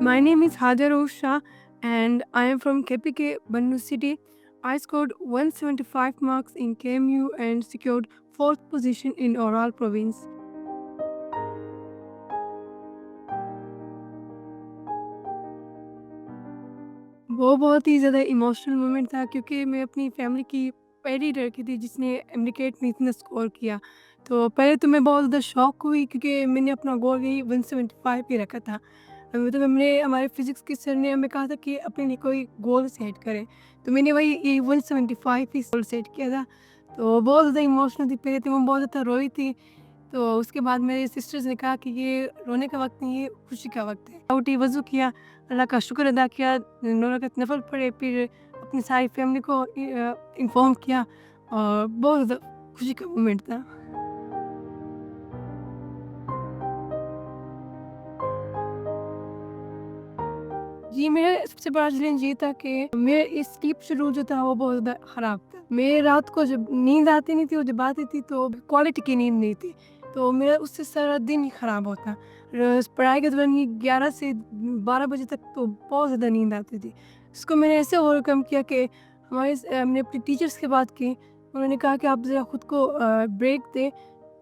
My name is Hajar Shah and I am from KPK, Bannu City. I scored 175 marks in KMU and secured 4th position in Oral province. वो बहुत ही ज़्यादा emotional moment था क्योंकि मैं अपनी family की पहली लड़की थी जिसने एमडीकेट में इतना स्कोर किया। तो पहले तो मैं बहुत ज़्यादा शॉक हुई क्योंकि मैंने अपना गोल यही 175 ही रखा था। मतलब हमने हमारे फिज़िक्स के सर ने हमें कहा था कि अपने लिए कोई गोल सेट करें। तो मैंने वही ये 175 ही गोल सेट किया था। तो बहुत ज़्यादा इमोशनल थी, पहले तो मैं बहुत ज़्यादा रोई थी। तो उसके बाद मेरे सिस्टर्स ने कहा कि ये रोने का वक़्त नहीं है, खुशी का वक़्त है। उठी, वज़ू किया, अल्लाह का शुक्र अदा किया, 2 रकात नफ़ल पढ़े, फिर अपनी सारी फैमिली को इन्फॉर्म किया और बहुत ज़्यादा खुशी का मोमेंट था। जी, मेरा सबसे बड़ा चैलेंज ये था कि मेरा ये स्लीप शेड्यूल जो था वो बहुत ज़्यादा ख़राब था। मैं रात को जब नींद आती नहीं थी और जब आती थी तो क्वालिटी की नींद नहीं थी। तो मेरा उससे सारा दिन ही ख़राब होता। पढ़ाई के दौरान ये 11 से 12 बजे तक तो बहुत ज़्यादा नींद आती थी। इसको मैंने ऐसे ओवरकम किया कि हमने अपने टीचर्स से बात की। उन्होंने कहा कि आप ज़रा खुद को ब्रेक दें,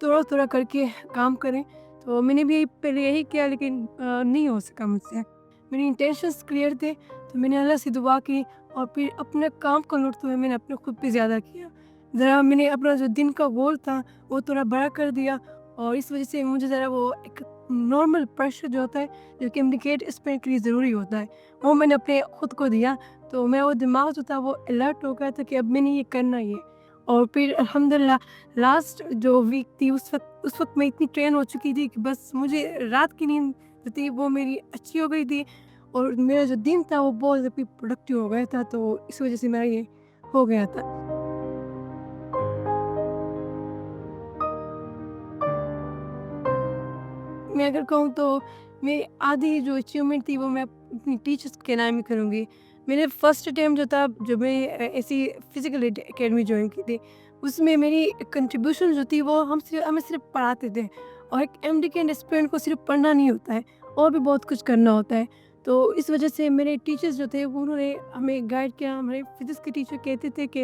थोड़ा-थोड़ा करके काम करें। तो मैंने भी पहले यही किया लेकिन नहीं हो सका मुझसे। मेरे इंटेंशंस क्लियर थे, तो मैंने अल्लाह से दुआ की और फिर अपने काम को लौटते हुए मैंने अपने खुद पे ज़्यादा किया। ज़रा मैंने अपना जो दिन का गोल था, वो थोड़ा बड़ा कर दिया और इस वज़ह से मुझे ज़रा वो एक नॉर्मल प्रेशर जो होता है, जो कि कम्युनिकेट स्पीड के लिए ज़रूरी होता है, वो मैंने अपने खुद को दिया। तो मैं वो दिमाग जो था वो अलर्ट हो गया था कि अब मैंने ये करना ही है। और फिर अल्हम्दुलिल्लाह लास्ट जो वीक थी उस वक़्त मैं इतनी ट्रेन हो चुकी थी कि बस मुझे रात की नींद जो थी वो मेरी अच्छी हो गई थी और मेरा जो दिन था वो बहुत ज़्यादा प्रोडक्टिव हो गया था, तो इस वज़ह से मेरा ये हो गया था। मैं अगर कहूँ तो मेरी आधी जो अचीवमेंट थी वो मैं अपनी टीचर्स के नाम ही करूँगी। मैंने फर्स्ट अटेम्प्ट जो था जब मैं ऐसी फिज़िकल एकेडमी जॉइन की थी, उसमें मेरी कंट्रीब्यूशन जो थी वो हमें सिर्फ़ पढ़ाते थे और एक एमडी के एस्पिरेंट को सिर्फ़ पढ़ना नहीं होता है, और भी बहुत कुछ करना होता है। तो इस वज़ह से मेरे टीचर्स जो थे वो उन्होंने हमें गाइड किया। हमारे फिज़िक्स के टीचर कहते थे कि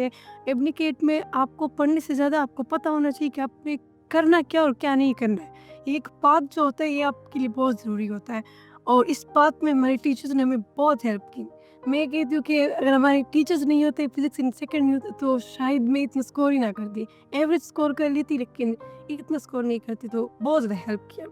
एबनिकेट में आपको पढ़ने से ज़्यादा आपको पता होना चाहिए कि आपने करना क्या और क्या नहीं करना है। ये एक पाथ जो होता है ये आपके लिए बहुत ज़रूरी होता है और इस पाथ में हमारे टीचर्स ने हमें बहुत हेल्प की। मैं कहती हूँ कि अगर हमारे टीचर्स नहीं होते, फिज़िक्स इन सेकंड नहीं होता तो शायद मैं इतना स्कोर ही ना करती। एवरेज स्कोर कर लेती लेकिन इतना स्कोर नहीं करती, तो बहुत ज़्यादा हेल्प किया।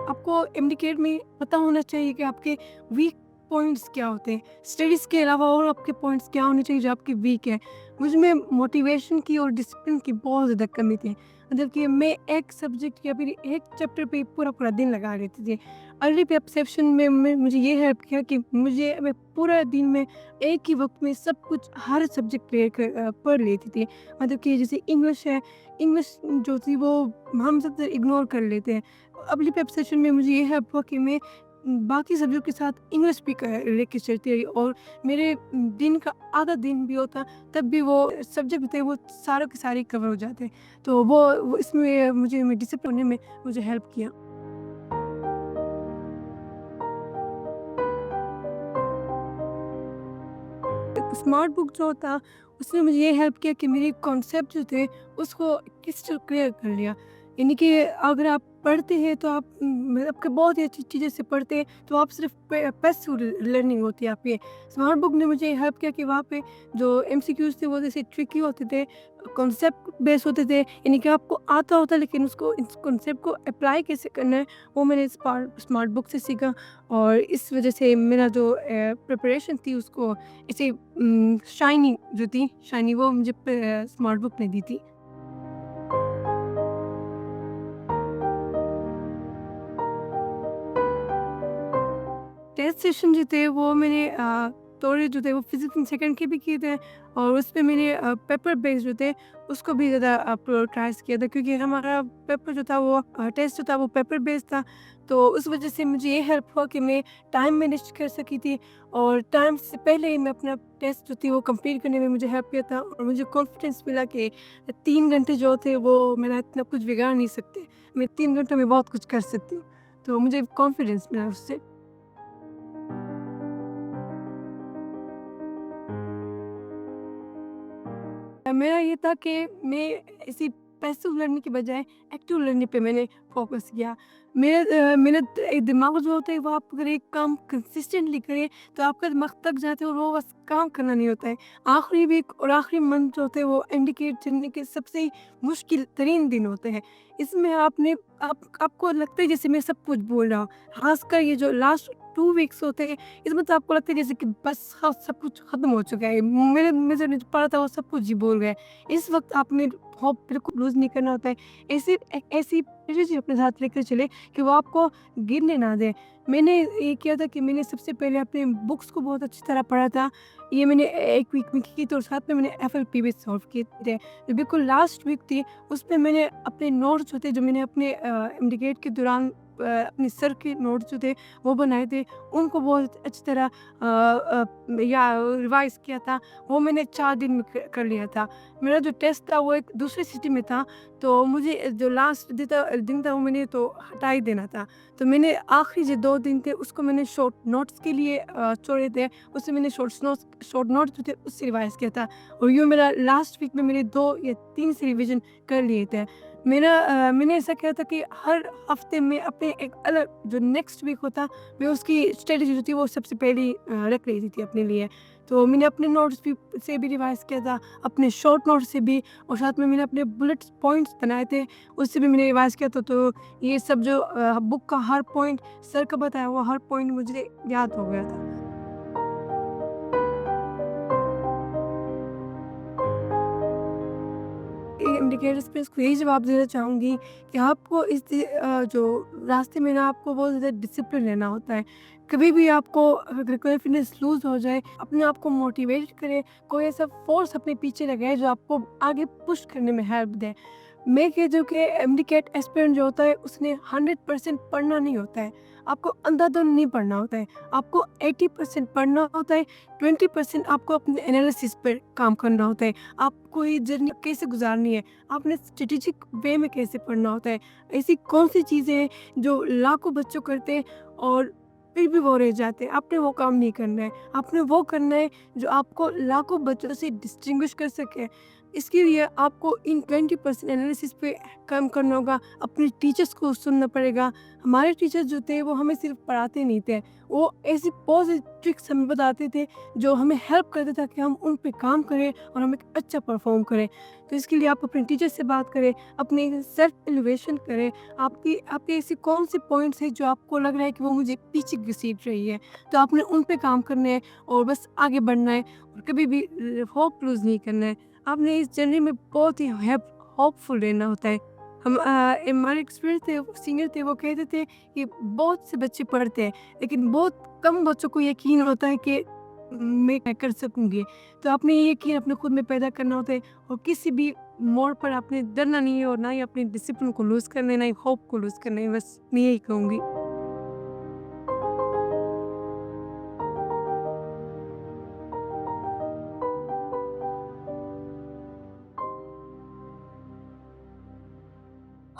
आपको इंडिकेट में पता होना चाहिए कि आपके वीक पॉइंट्स क्या होते हैं। स्टडीज़ के अलावा और आपके पॉइंट्स क्या होने चाहिए जो आपके वीक है। मुझ में मोटिवेशन की और डिसिप्लिन की बहुत ज़्यादा कमी थी। मतलब कि मैं एक सब्जेक्ट या फिर एक चैप्टर पे पूरा-पूरा दिन लगा देती थी। अर्ली परसेप्शन में मुझे ये हेल्प किया कि मैं पूरा दिन में एक ही वक़्त में सब कुछ हर सब्जेक्ट पढ़ लेती थी। मतलब कि जैसे इंग्लिश है, इंग्लिश जो थी वो हम ज़्यादातर इग्नोर कर लेते हैं। अगली वेब सेशन में मुझे ये हेल्प हुआ कि मैं बाकी सब्जियों के साथ इंग्लिश भी लेके चलती रही और मेरे दिन का आधा दिन भी होता तब भी वो सब्जेक्ट थे वो सारे के सारे कवर हो जाते। तो वो इसमें मुझे डिसिप्लिन होने में मुझे हेल्प किया। स्मार्ट बुक जो था उसने मुझे ये हेल्प किया कि मेरे कॉन्सेप्ट जो थे उसको क्रिस्टल क्लियर कर लिया। यानी कि अगर आप पढ़ते हैं तो आप मतलब कि बहुत ही अच्छी चीज़ें से पढ़ते हैं तो आप सिर्फ पैसिव लर्निंग होती है आपकी। स्मार्ट बुक ने मुझे हेल्प किया कि वहाँ पे जो एमसीक्यूज़ थे वो जैसे ट्रिकी होते थे, कॉन्सेप्ट बेस्ड होते थे, यानी कि आपको आता होता लेकिन उसको इस कॉन्सेप्ट को अप्लाई कैसे करना है वो मैंने स्मार्ट बुक से सीखा। और इस वजह से मेरा जो प्रिपरेशन थी उसको इसे शाइनी जो थी, शाइनी वो मुझे स्मार्ट बुक ने दी थी। टेस्ट सेशन जो थे वो मैंने थोड़े जो थे वो फिजिक्स एंड सेकंड के भी किए थे और उस पे मैंने पेपर बेस्ड जो थे उसको भी ज़्यादा प्रायोरिटाइज़ किया था क्योंकि हमारा पेपर जो था वो टेस्ट जो था वो पेपर बेस्ड था। तो उस वजह से मुझे ये हेल्प हुआ कि मैं टाइम मैनेज कर सकी थी और टाइम से पहले ही मैं अपना टेस्ट जो थी वो कंप्लीट करने में मुझे हेल्प किया था और मुझे कॉन्फिडेंस मिला कि 3 घंटे जो थे वो मेरा इतना कुछ बिगाड़ नहीं सकते। मैं 3 घंटों में बहुत कुछ कर सकती हूँ। तो मुझे कॉन्फिडेंस मिला उससे। मेरा ये था कि मैं ऐसी पैसिव लर्निंग के बजाय एक्टिव लर्निंग पे मैंने फ़ोकस किया। मेरा दिमाग जो होता है वो आप अगर एक काम कंसिस्टेंटली करें तो आपका दिमाग थक जाता है और वो बस काम करना नहीं होता है। आखिरी वीक और आखिरी मंथ जो होते हैं वो इंडिकेट करने के सबसे मुश्किल तरीन दिन होते हैं। इसमें आपको लगता है जैसे मैं सब कुछ बोल रहा हूँ। ख़ासकर ये जो लास्ट 2 वीक्स होते हैं इसमें तो आपको लगता है जैसे कि बस हाँ, सब कुछ ख़त्म हो चुका है। मेरे में जो पड़ा था वो सब कुछ ही बोल गए। इस वक़्त आपने होप बिल्कुल लूज़ नहीं करना होता है। ऐसी एनर्जी अपने साथ लेकर चलें कि वो आपको गिरने ना दें। मैंने ये किया था कि मैंने सबसे पहले अपने बुक्स को बहुत अच्छी तरह पढ़ा था। ये मैंने 1 वीक में की थी और साथ में मैंने एफएलपी भी सॉल्व किए थे। जो बिल्कुल लास्ट वीक थी उसमें मैंने अपने नोट्स जो थे जो मैंने अपने इंडिकेट के दौरान अपने सर के नोट्स जो थे वो बनाए थे उनको बहुत अच्छी तरह या रिवाइज़ किया था। वो मैंने 4 दिन में कर लिया था। मेरा जो टेस्ट था वो एक दूसरी सिटी में था तो मुझे जो लास्ट दिन था वो मैंने तो हटा ही देना था। तो मैंने आखिरी जो 2 दिन थे उसको मैंने शॉर्ट नोट्स के लिए छोड़े थे। उससे मैंने शॉर्ट नोट्स जो थे उससे रिवाइज़ किया था और यूँ मेरा लास्ट वीक में मैंने 2 या 3 से रिवीजन कर लिए थे। मैंने ऐसा किया था कि हर हफ्ते में अपने एक अलग जो नेक्स्ट वीक होता मैं उसकी स्ट्रेटजी जो थी वो सबसे पहले रख लेती थी अपने लिए। तो मैंने अपने नोट्स भी से भी रिवाइज़ किया था, अपने शॉर्ट नोट्स से भी और साथ में मैंने अपने बुलेट पॉइंट्स बनाए थे, उससे भी मैंने रिवाइज़ किया था। तो ये सब जो बुक का हर पॉइंट सर का बताया हुआ हर पॉइंट मुझे याद हो गया था। इंडिकेटर्स पे इसको यही जवाब देना चाहूँगी कि आपको जो रास्ते में ना आपको बहुत ज़्यादा डिसिप्लिन रहना होता है। कभी भी आपको अगर कॉन्फिडेंस लूज़ हो जाए, अपने आप को मोटिवेट करें, कोई ऐसा फ़ोर्स अपने पीछे लगाए जो आपको आगे पुश करने में हेल्प दे। मैं कहती हूँ कि एमडीकेट एस्पिरेंट जो होता है उसने 100% पढ़ना नहीं होता है। आपको अंधाधुंध नहीं पढ़ना होता है। आपको 80% पढ़ना होता है, 20% आपको अपने एनालिसिस पर काम करना होता है। आपको ये जर्नी कैसे गुज़ारनी है, आपने स्ट्रैटेजिक वे में कैसे पढ़ना होता है। ऐसी कौन-सी चीज़ें हैं जो लाखों बच्चों करते हैं और फिर भी वो रह जाते हैं। आपने वो काम नहीं करना है। आपने वो करना है जो आपको लाखों बच्चों से डिस्टिंग्विश कर सके। इसके लिए आपको इन 20% एनालिसिस पे काम करना होगा। अपने टीचर्स को सुनना पड़ेगा। हमारे टीचर्स जो थे वो हमें सिर्फ़ पढ़ाते नहीं थे। वो ऐसी बहुत सी ट्रिक्स हमें बताते थे जो हमें हेल्प करता था कि हम उन पे काम करें और हम एक अच्छा परफ़ॉर्म करें। तो इसके लिए आप अपने टीचर से बात करें, अपने सेल्फ इवैल्यूएशन करें। आपके ऐसे कौन-से पॉइंट्स हैं जो आपको लग रहा है कि वो मुझे पीछे घसीट रही है। तो आपने उन पे काम करना है और बस आगे बढ़ना है और कभी भी होप लूज़ नहीं करना है। आपने इस जर्नी में बहुत ही होपफुल रहना होता है। हमारे एक्सपीरियंस थे सीनियर थे वो कहते थे कि बहुत से बच्चे पढ़ते हैं लेकिन बहुत कम बच्चों को यकीन होता है कि मैं कर सकूँगी। तो आपने ये यकीन अपने खुद में पैदा करना होता है और किसी भी मोड़ पर आपने डरना नहीं है और ना ही अपने डिसिप्लिन को लूज़ करना है, ना ही होप को लूज़ करना है। बस मैं यही कहूँगी।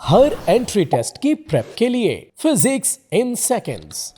हर एंट्री टेस्ट की प्रेप के लिए फिजिक्स इन सेकंड्स।